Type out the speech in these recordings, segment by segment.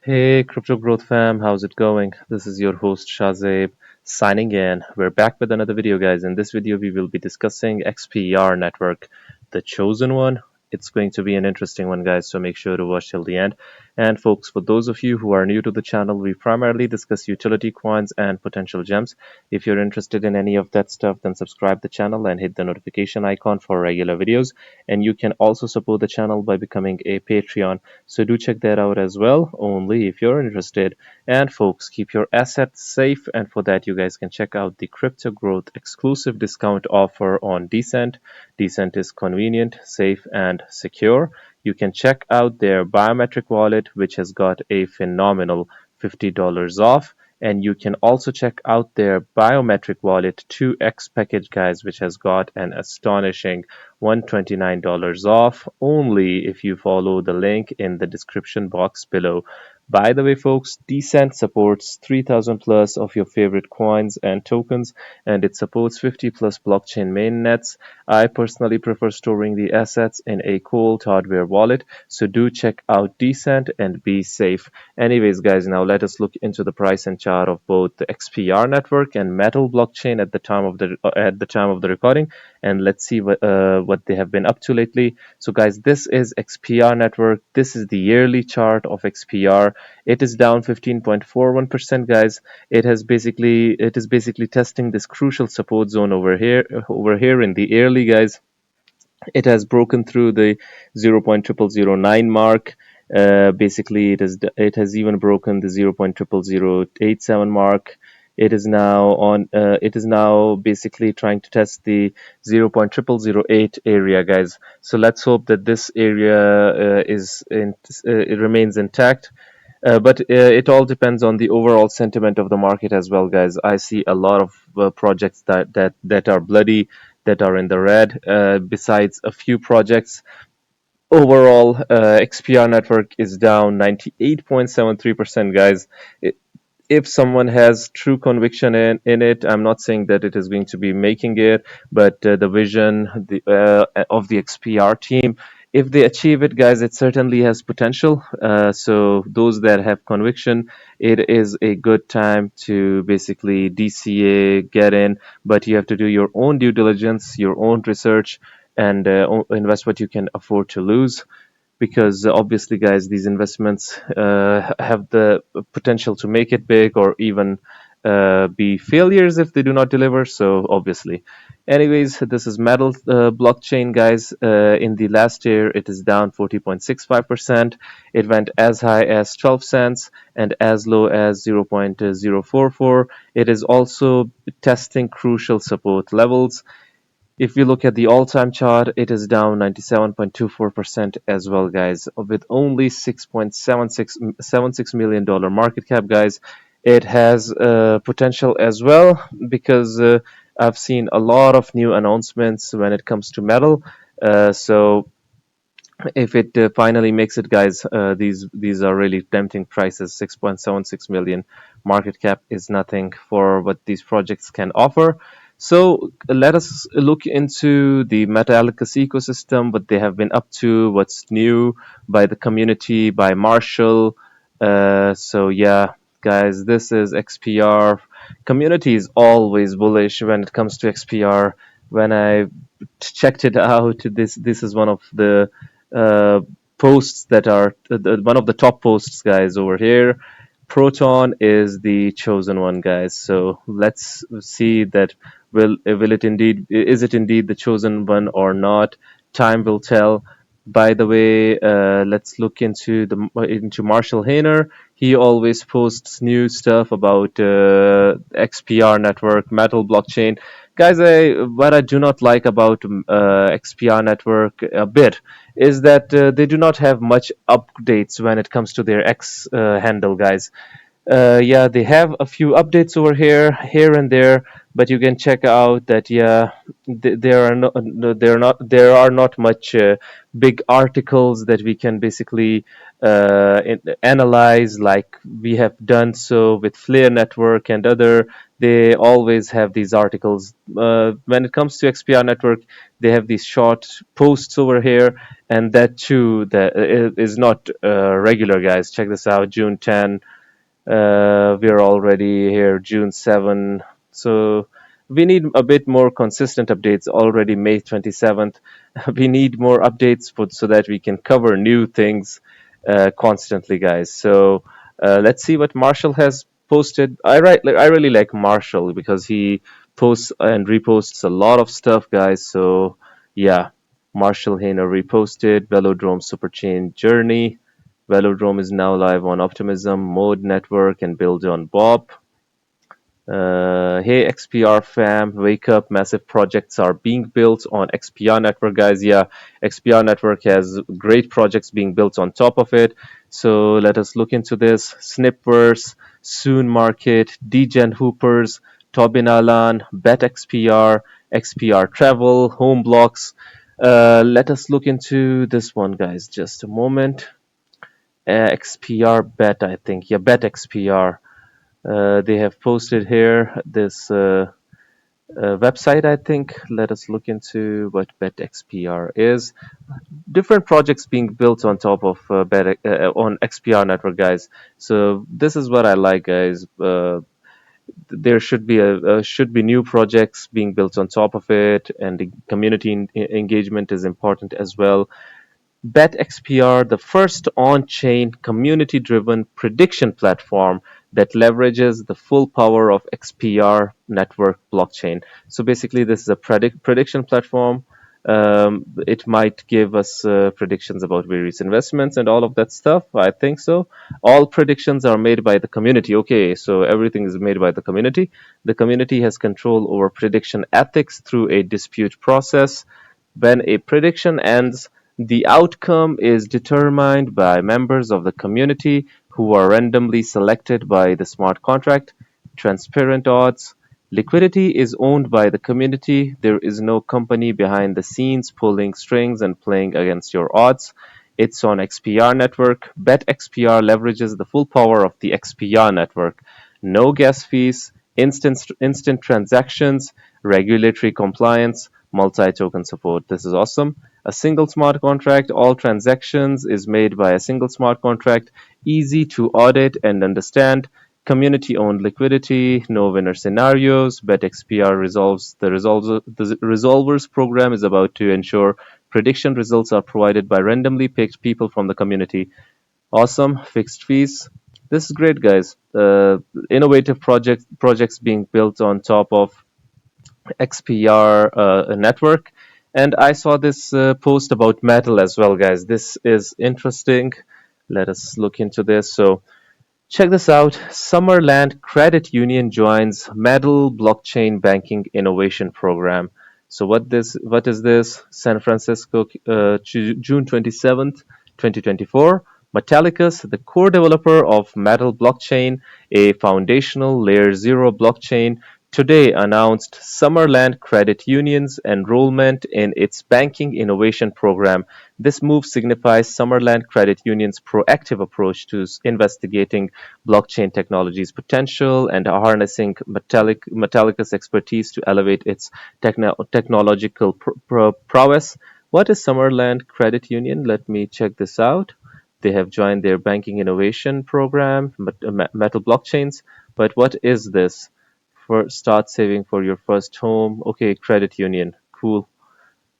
Hey, Crypto Growth fam, how's it going? This is your host Shazib signing in. We're back with another video, guys. In this video, we will be discussing XPR Network, the chosen one. It's going to be an interesting one, guys, so make sure to watch till the end. And folks, for those of you who are new to the channel, we primarily discuss utility coins and potential gems. If you're interested in any of that stuff, then subscribe the channel and hit the notification icon for regular videos. And you can also support the channel by becoming a Patreon, so do check that out as well, only if you're interested. And folks, keep your assets safe. And for that, you guys can check out the Crypto Growth exclusive discount offer on Decent. Decent is convenient, safe, and secure. You can check out their biometric wallet, which has got a phenomenal $50 off. And you can also check out their biometric wallet 2x package, guys, which has got an astonishing $129 off only if you follow the link in the description box below. By the way, folks, Decent supports 3000 plus of your favorite coins and tokens, and it supports 50 plus blockchain mainnets. I personally prefer storing the assets in a cold hardware wallet, so do check out Decent and be safe. Anyways, guys, now let us look into the price and chart of both the XPR network and Metal blockchain at the time of the recording, and let's see what they have been up to lately. So, guys, this is XPR network. This is the yearly chart of XPR. It is down 15.41%, guys. It is basically testing this crucial support zone over here in the yearly, guys. It has broken through the 0.0009 mark. Basically, it has even broken the 0.00087 mark. It is now basically trying to test the 0.0008 area, guys. So let's hope that this area it remains intact. But it all depends on the overall sentiment of the market as well, guys. I see a lot of projects that are bloody, that are in the red. Besides a few projects, overall, XPR network is down 98.73%, guys. If someone has true conviction in it, I'm not saying that it is going to be making it, but the vision of the XPR team, if they achieve it, guys, it certainly has potential. So those that have conviction, it is a good time to basically DCA, get in, but you have to do your own due diligence, your own research, and invest what you can afford to lose, because obviously, guys, these investments have the potential to make it big or even be failures if they do not deliver. So obviously, anyways, this is Metal blockchain, guys. In the last year, it is down 40.65%. It went as high as 12 cents and as low as 0.044. It is also testing crucial support levels. If we look at the all-time chart, it is down 97.24% as well, guys, with only $6.76 million market cap, guys. It has potential as well, because I've seen a lot of new announcements when it comes to metal. So if it finally makes it, guys, these are really tempting prices. 6.76 million market cap is nothing for what these projects can offer. So let us look into the Metallicus ecosystem, what they have been up to, what's new by the community, by Marshall. So yeah, guys, this is XPR. Community is always bullish when it comes to XPR. When I checked it out, this is one of the uh, posts that are one of the top posts, guys, over here. Proton is the chosen one, guys. So let's see that will it indeed is it indeed the chosen one or not? Time will tell. By the way, let's look into Marshall Hayner. He always posts new stuff about XPR network, Metal blockchain. Guys, what I do not like about XPR network a bit is that they do not have much updates when it comes to their X handle, guys. Yeah, they have a few updates over here and there, but you can check out that yeah, there are there are not much big articles that we can basically analyze like we have done so with Flare Network and other. They always have these articles. When it comes to XPR Network, they have these short posts over here, and that too that is not regular, guys. Check this out, June 10. We're already here June 7. So we need a bit more consistent updates. Already May 27th. We need more updates so that we can cover new things constantly, guys. So let's see what Marshall has posted. I really like Marshall because he posts and reposts a lot of stuff, guys. So yeah, Marshall Hayner reposted Velodrome Superchain Journey. Velodrome is now live on Optimism, Mode Network, and built on Bob. Hey XPR fam, wake up! Massive projects are being built on XPR Network, guys. Yeah, XPR Network has great projects being built on top of it. So let us look into this. Snipverse, Soon Market, Degen Hoopers, Tobin Alan, Bet XPR, XPR Travel, Home Blocks. Let us look into this one, guys. Just a moment. XPR Bet, I think. Yeah, Bet XPR. They have posted here this website, I think. Let us look into what Bet XPR is. Different projects being built on top of on XPR network, guys. So this is what I like, guys. There should be new projects being built on top of it, and the community engagement is important as well. BetXPR, the first on-chain, community-driven prediction platform that leverages the full power of XPR network blockchain. So basically, this is a prediction platform. It might give us predictions about various investments and all of that stuff. I think so. All predictions are made by the community. Okay, so everything is made by the community. The community has control over prediction ethics through a dispute process. When a prediction ends, the outcome is determined by members of the community who are randomly selected by the smart contract. Transparent odds. Liquidity is owned by the community. There is no company behind the scenes pulling strings and playing against your odds. It's on XPR network. BetXPR leverages the full power of the XPR network. No gas fees, instant transactions, regulatory compliance, multi-token support. This is awesome. A single smart contract, all transactions is made by a single smart contract, easy to audit and understand, community owned liquidity, no winner scenarios. BetXPR resolves the resolvers program is about to ensure prediction results are provided by randomly picked people from the community. Awesome. Fixed fees. This is great, guys. Innovative projects being built on top of XPR network. And I saw this post about metal as well, guys. This is interesting. Let us look into this. So check this out. Summerland Credit Union joins Metal Blockchain Banking Innovation Program. So what is this? San Francisco, June 27th, 2024. Metallicus, the core developer of Metal Blockchain, a foundational layer 0 blockchain, today announced Summerland Credit Union's enrollment in its Banking Innovation Program. This move signifies Summerland Credit Union's proactive approach to investigating blockchain technology's potential and harnessing Metallicus expertise to elevate its technological prowess. What is Summerland Credit Union? Let me check this out. They have joined their banking innovation program, Metal Blockchains. But what is this? For start saving for your first home. Okay, credit union. Cool.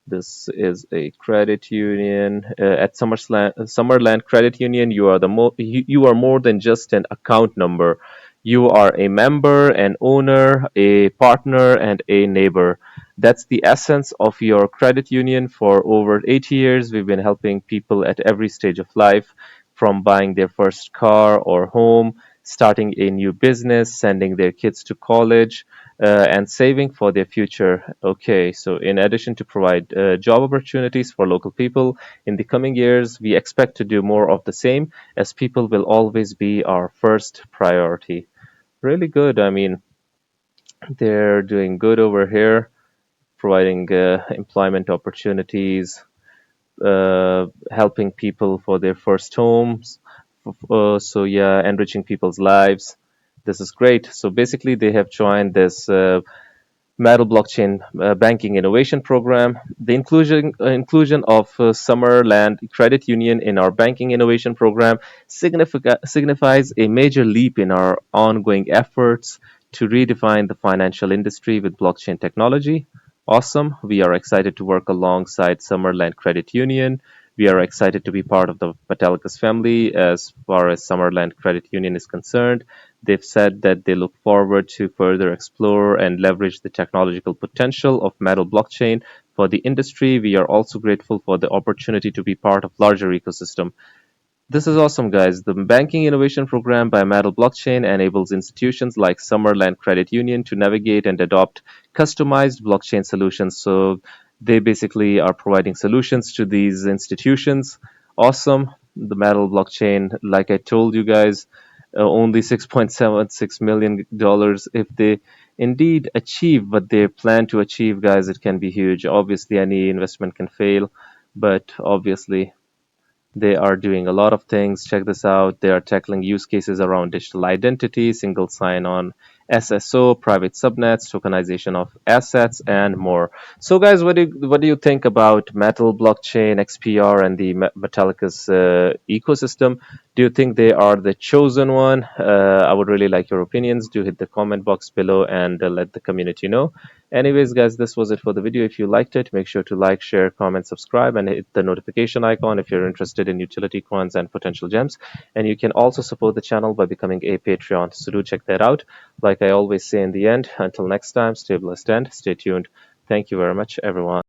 This is a credit union. At Summerland Credit Union, you are more than just an account number. You are a member, an owner, a partner, and a neighbor. That's the essence of your credit union. For over 80 years, we've been helping people at every stage of life, from buying their first car or home, starting a new business, sending their kids to college, and saving for their future. Okay, so in addition to provide job opportunities for local people, in the coming years, we expect to do more of the same, as people will always be our first priority. Really good. I mean, they're doing good over here, providing employment opportunities, helping people for their first homes. So yeah, enriching people's lives. This is great. So basically, they have joined this Metal Blockchain Banking Innovation Program. The inclusion of Summerland Credit Union in our Banking Innovation Program signifies a major leap in our ongoing efforts to redefine the financial industry with blockchain technology. Awesome. We are excited to work alongside Summerland Credit Union. We are excited to be part of the Metallicus family as far as Summerland Credit Union is concerned. They've said that they look forward to further explore and leverage the technological potential of Metal blockchain for the industry. We are also grateful for the opportunity to be part of larger ecosystem. This is awesome, guys. The Banking Innovation Program by Metal Blockchain enables institutions like Summerland Credit Union to navigate and adopt customized blockchain solutions. So they basically are providing solutions to these institutions. Awesome. The Metal Blockchain, like I told you guys, only $6.76 million. If they indeed achieve what they plan to achieve, guys, it can be huge. Obviously, any investment can fail, but obviously, they are doing a lot of things. Check this out. They are tackling use cases around digital identity, single sign on SSO, private subnets, tokenization of assets, and more. So, guys, what do you think about Metal blockchain, XPR, and the Metallicus ecosystem? Do you think they are the chosen one? I would really like your opinions. Do hit the comment box below and let the community know. Anyways, guys, this was it for the video. If you liked it, make sure to like, share, comment, subscribe, and hit the notification icon if you're interested in utility coins and potential gems. And you can also support the channel by becoming a Patreon. So do check that out. Like I always say in the end, until next time, stay blessed and stay tuned. Thank you very much, everyone.